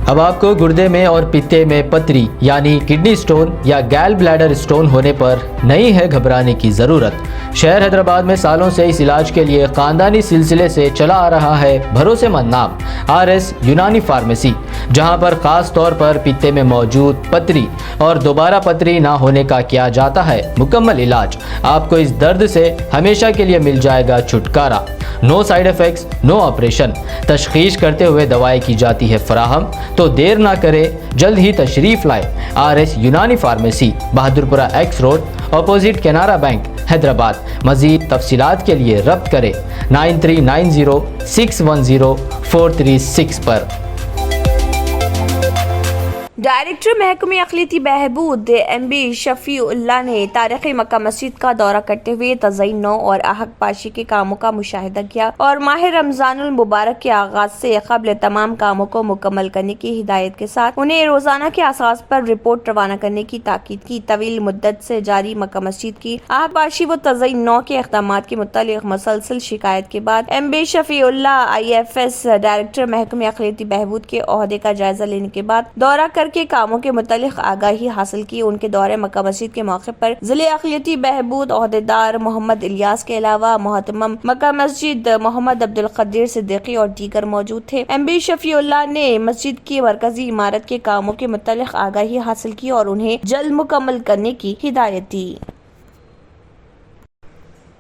अब आपको गुर्दे में और पित्ते में पथरी यानी किडनी स्टोन या गैल ब्लैडर स्टोन होने पर नहीं है घबराने की ज़रूरत। शहर हैदराबाद में सालों से इस इलाज के लिए खानदानी सिलसिले से चला आ रहा है भरोसेमंद नाम RS यूनानी फार्मेसी, जहां पर खास तौर पर पित्ते में मौजूद पथरी और दोबारा पथरी ना होने का किया जाता है मुकम्मल इलाज। आपको इस दर्द से हमेशा के लिए मिल जाएगा छुटकारा। No side effects, no operation, तशखीस करते हुए दवाएं की जाती है फराहम। तो देर ना करें, जल्द ही तशरीफ़ लाए RS यूनानी pharmacy, Bahadurpura X road, opposite Canara bank, Hyderabad. मज़ीद तफसीलात के लिए रब्त करें 9390610436 पर। डायरेक्टर महकमे अक़लियती बहबूद MB शफ़ीउल्लाह ने तारीख़ी मक्का मस्जिद का दौरा करते हुए तज़यीन नौ और आहक पाशी के कामों का मुशाहिदा किया और माह रमज़ानुल मुबारक के आगाज़ से क़ब्ल तमाम कामों को मुकम्मल करने की हिदायत के साथ उन्हें रोज़ाना के असास पर रिपोर्ट रवाना करने की ताकीद की। तवील मुद्दत से जारी मक्का मस्जिद की आहक पाशी व तज़यीन नौ के इक़दामात के मुतालिक मुसलसल शिकायत के बाद MB शफ़ीउल्लाह IFS डायरेक्टर महकमे अक़लियती बहबूद के ओहदे का जायजा लेने के बाद दौरा के कामों के मुतालिक आगाही हासिल की। उनके दौरे मक्का मस्जिद के मौके पर जिले अक़लियती बहबूद ओहदेदार मोहम्मद इलियास के अलावा मोहतरम मक्का मस्जिद मोहम्मद अब्दुल क़दीर सिद्दीकी और दीगर मौजूद थे। MB शफ़ीउल्लाह ने मस्जिद की मरकजी इमारत के कामों के मुतालिक आगाही हासिल की और उन्हें जल्द मुकम्मल करने की हिदायत दी।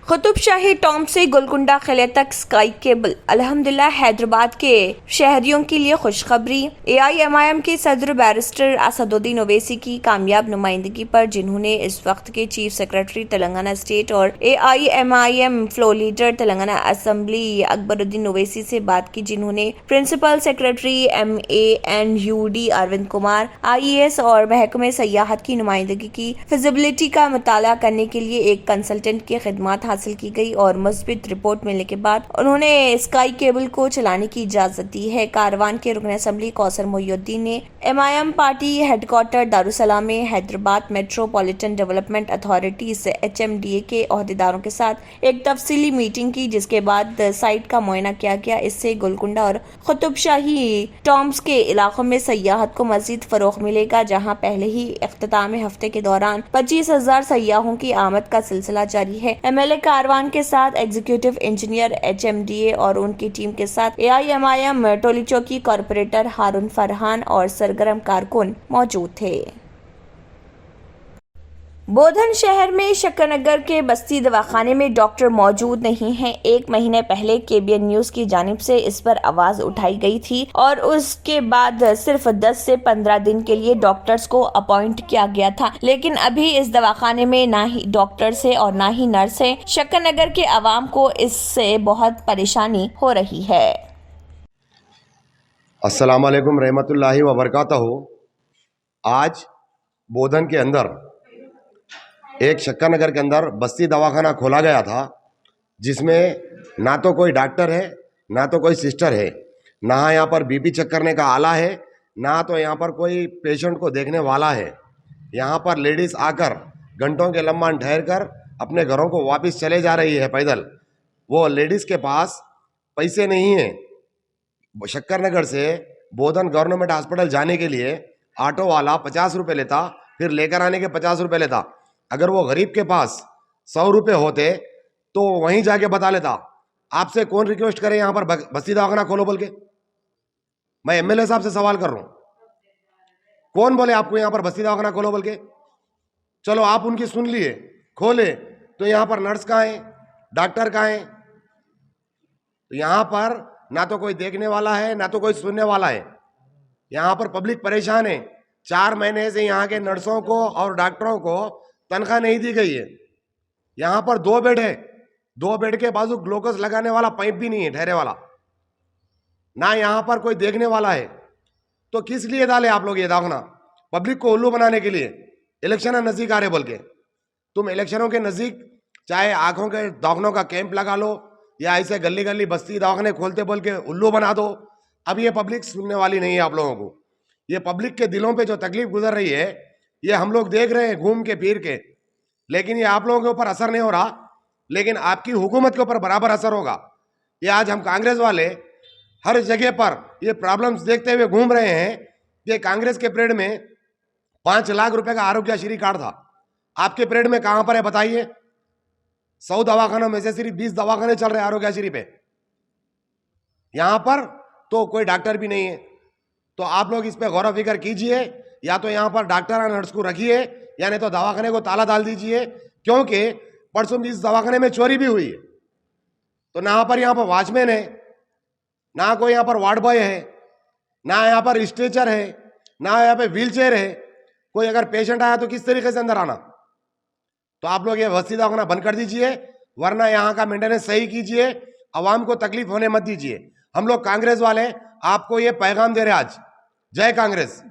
कुतुब शाही टॉम से गोलकुंडा किले तक स्काई केबल। अल्हम्दुलिल्लाह हैदराबाद के शहरियों के लिए खुशखबरी। AIMIM के सदर बैरिस्टर असदुद्दीन ओवैसी की कामयाब नुमाइंदगी पर, जिन्होंने इस वक्त के चीफ सेक्रेटरी तेलंगाना स्टेट और AIMIM floor leader Telangana assembly Akbaruddin Owaisi से बात की, जिन्होंने principal secretary MANUD Arvind Kumar IAS और महकमे सयाहत की नुमाइंदगी की। फिजिबिलिटी का मुताला करने के लिए एक कंसल्टेंट की खिदमत हासिल की गई और मुस्बित रिपोर्ट मिलने के बाद उन्होंने स्काई केबल को चलाने की इजाजत दी है। कारवान के रुकन असम्बली कौसर मोहिउद्दीन ने MIM पार्टी हेडक्वार्टर दारुसलाम में हैदराबाद मेट्रोपॉलिटन डेवलपमेंट अथॉरिटी से HMDA के ओहदेदारों के साथ एक तफसीली मीटिंग की, जिसके बाद साइट का मुआयना किया गया। इससे गोलकुंडा और कुतुब शाही टॉम्स के इलाकों में सयाहत को मजीद फरोग मिलेगा, जहाँ पहले ही इख्तिताम हफ्ते के दौरान 25,000 सयाहों की आमद का सिलसिला जारी है। MLA कारवान के साथ एग्जीक्यूटिव इंजीनियर HMDA और उनकी टीम के साथ AIMIM टोलीचो की कॉरपोरेटर हारून फरहान और सरगर्म कारकुन मौजूद थे। बोधन शहर में शक्करनगर के बस्ती दवाखाने में डॉक्टर मौजूद नहीं हैं। 1 महीने पहले KBN न्यूज की जानिब से इस पर आवाज उठाई गई थी और उसके बाद सिर्फ 10 से 15 दिन के लिए डॉक्टर्स को अपॉइंट किया गया था, लेकिन अभी इस दवाखाने में ना ही डॉक्टर्स है और ना ही नर्स है। शक्करनगर के आवाम को इससे बहुत परेशानी हो रही है। अस्सलाम वालेकुम रहमतुल्लाहि व बरकातहू। आज बोधन के अंदर एक शक्करनगर के अंदर बस्ती दवाखाना खोला गया था, जिसमें ना तो कोई डॉक्टर है, ना तो कोई सिस्टर है, ना यहाँ पर BP चेक करने का आला है, ना तो यहाँ पर कोई पेशेंट को देखने वाला है। यहाँ पर लेडीज़ आकर घंटों के लम्बान ठहर कर अपने घरों को वापस चले जा रही है पैदल। वो लेडीज़ के पास पैसे नहीं हैं। शक्करनगर से बोधन गवर्नमेंट हॉस्पिटल जाने के लिए ऑटो वाला 50 रुपये लेता, फिर लेकर आने के 50 रुपये लेता। अगर वो गरीब के पास 100 रुपये होते तो वहीं जाके बता लेता। आपसे कौन रिक्वेस्ट करे यहाँ पर बस्ती दवाखाना खोलो बोल के? मैं MLA साहब से सवाल कर रहा हूँ, कौन बोले आपको यहाँ पर बस्ती दवाखाना खोलो बोल के? चलो आप उनकी सुन लिए, खोले तो यहाँ पर नर्स कहाँ है, डॉक्टर कहाँ है? तो यहाँ पर ना तो कोई देखने वाला है, ना तो कोई सुनने वाला है। यहाँ पर पब्लिक परेशान है। 4 महीने से यहाँ के नर्सों को और डॉक्टरों को तनख्वाह नहीं दी गई है। यहाँ पर 2 बेड है, 2 बेड के बाजू ग्लूकोज लगाने वाला पाइप भी नहीं है ठहरे वाला, ना यहाँ पर कोई देखने वाला है। तो किस लिए डाले आप लोग ये दवाखाना? पब्लिक को उल्लू बनाने के लिए। इलेक्शन नज़दीक आ रहे बोल के तुम इलेक्शनों के नज़दीक चाहे आंखों के दवाखानों का कैंप लगा लो या ऐसे गली गली बस्ती दवाखाने खोलते बोल के उल्लू बना दो। अब ये पब्लिक सुनने वाली नहीं है आप लोगों को। ये पब्लिक के दिलों पे जो तकलीफ गुजर रही है ये हम लोग देख रहे हैं घूम के फिर के, लेकिन ये आप लोगों के ऊपर असर नहीं हो रहा, लेकिन आपकी हुकूमत के ऊपर बराबर असर होगा। ये आज हम कांग्रेस वाले हर जगह पर ये प्रॉब्लम्स देखते हुए घूम रहे हैं कि कांग्रेस के पीरियड में 5 लाख रुपए का आरोग्यश्री कार्ड था, आपके पीरियड में कहां पर है बताइए? 100 दवाखानों में से सिर्फ 20 दवाखाने चल रहे आरोग्यश्री पे। यहां पर तो कोई डॉक्टर भी नहीं है। तो आप लोग इस पे गौर फिक्र कीजिए, या तो यहां पर डॉक्टर और नर्स को रखिए, या नहीं तो दवाखाने को ताला डाल दीजिए, क्योंकि परसों भी इस दवाखाने में चोरी भी हुई है। तो ना यहाँ पर वॉचमैन है, ना कोई यहाँ पर वार्ड बॉय है, ना यहाँ पर स्ट्रेचर है, ना यहाँ पे व्हील चेयर है। कोई अगर पेशेंट आया तो किस तरीके से अंदर आना? तो आप लोग ये बस्ती दवाखाना बंद कर दीजिए, वरना यहाँ का मेंटेनेंस सही कीजिए, आवाम को तकलीफ होने मत दीजिए। हम लोग कांग्रेस वाले आपको ये पैगाम दे रहे हैं आज। जय कांग्रेस।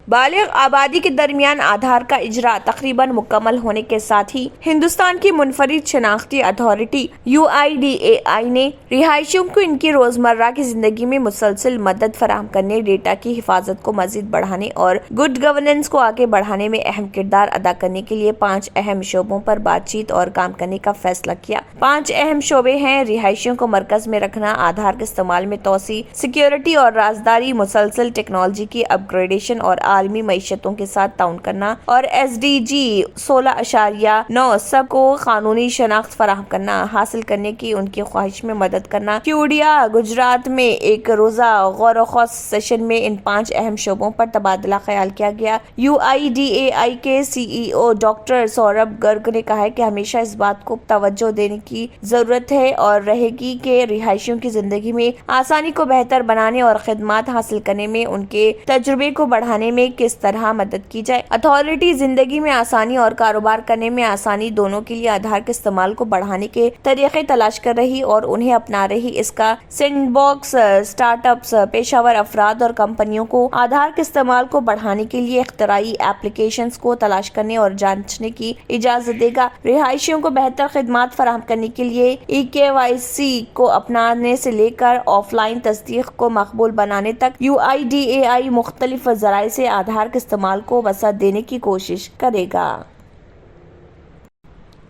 बालिग आबादी के दरमियान आधार का इजरा तकरीबन मुकम्मल होने के साथ ही हिंदुस्तान की मुनफरिद शनाख्ती अथॉरिटी UIDAI ने रिहायशियों को इनकी रोजमर्रा की जिंदगी में मुसलसल मदद फराहम करने, डेटा की हिफाजत को मजीद बढ़ाने और गुड गवर्नेंस को आगे बढ़ाने में अहम किरदार अदा करने के लिए 5 अहम शोबों पर बातचीत और काम करने का फैसला किया। 5 अहम शोबे हैं: रिहायशियों को मरकज में रखना, आधार के इस्तेमाल में तोसी, सिक्योरिटी और राजदारी, मुसलसल टेक्नोलॉजी की अपग्रेडेशन और आलमी मईशतों के साथ ताउन करना, और SDG 16.9 सबको कानूनी शनाख्त फराहम करना हासिल करने की उनकी ख्वाहिश में मदद करना। क्यूडिया गुजरात में एक रोजा गौर व खौस सेशन में इन 5 अहम शोबों पर तबादला ख्याल किया गया। UIDAI के CEO डॉक्टर सौरभ गर्ग ने कहा है कि हमेशा इस बात को तवज्जो देने की जरूरत है और रहेगी कि रिहायशियों की जिंदगी में आसानी को बेहतर बनाने और खिदमात हासिल करने में उनके तजुर्बे को बढ़ाने में किस तरह मदद की जाए। अथॉरिटी जिंदगी में आसानी और कारोबार करने में आसानी दोनों के लिए आधार के इस्तेमाल को बढ़ाने के तरीके तलाश कर रही और उन्हें अपना रही। इसका सैंडबॉक्स स्टार्टअप्स, पेशावर अफराद और कंपनियों को आधार के इस्तेमाल को बढ़ाने के लिए इख्तराई एप्लीकेशंस को तलाश करने और जांचने की इजाजत देगा। रिहायशियों को बेहतर खिदमात फराहम करने के लिए eKYC को अपनाने से लेकर ऑफलाइन तस्दीक को मकबूल बनाने तक UIDAI मुख्तलिफ जराए से आधार के इस्तेमाल को वसअत देने की कोशिश करेगा।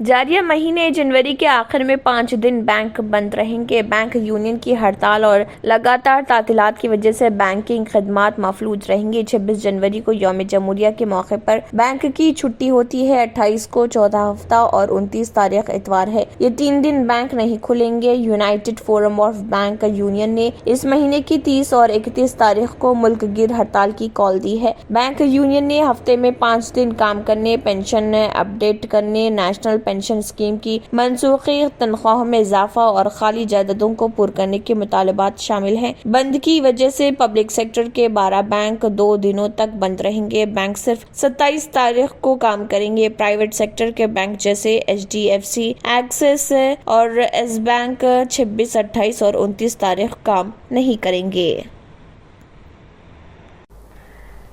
जारिया महीने जनवरी के आखिर में 5 दिन बैंक बंद रहेंगे। बैंक यूनियन की हड़ताल और लगातार तातीलात की वजह से बैंकिंग खदमात मफलूज रहेंगी। 26 जनवरी को यौम जमहूरिया के मौके पर बैंक की छुट्टी होती है। 28 को चौथा हफ्ता और 29 तारीख इतवार है। ये 3 दिन बैंक नहीं खुलेंगे। United forum of bank union ने इस महीने की 30 और 31 तारीख को मुल्क गिर हड़ताल की कॉल दी है। बैंक यूनियन ने हफ्ते में 5 दिन काम करने, पेंशन अपडेट करने, नेशनल पेंशन स्कीम की मनसूखी, तनख्वाहों में इजाफा और खाली जायदादों को पूरा करने के मुतालबात शामिल हैं। बंद की वजह से पब्लिक सेक्टर के 12 बैंक 2 दिनों तक बंद रहेंगे। बैंक सिर्फ 27 तारीख को काम करेंगे। प्राइवेट सेक्टर के बैंक जैसे HDFC, एक्सिस और एस बैंक 26, 28 और 29 तारीख काम नहीं करेंगे।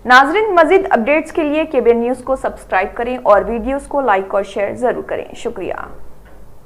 नाज़रीन, मज़ीद अपडेट्स के लिए KBN न्यूज़ को सब्सक्राइब करें और वीडियोस को लाइक और शेयर ज़रूर करें। शुक्रिया।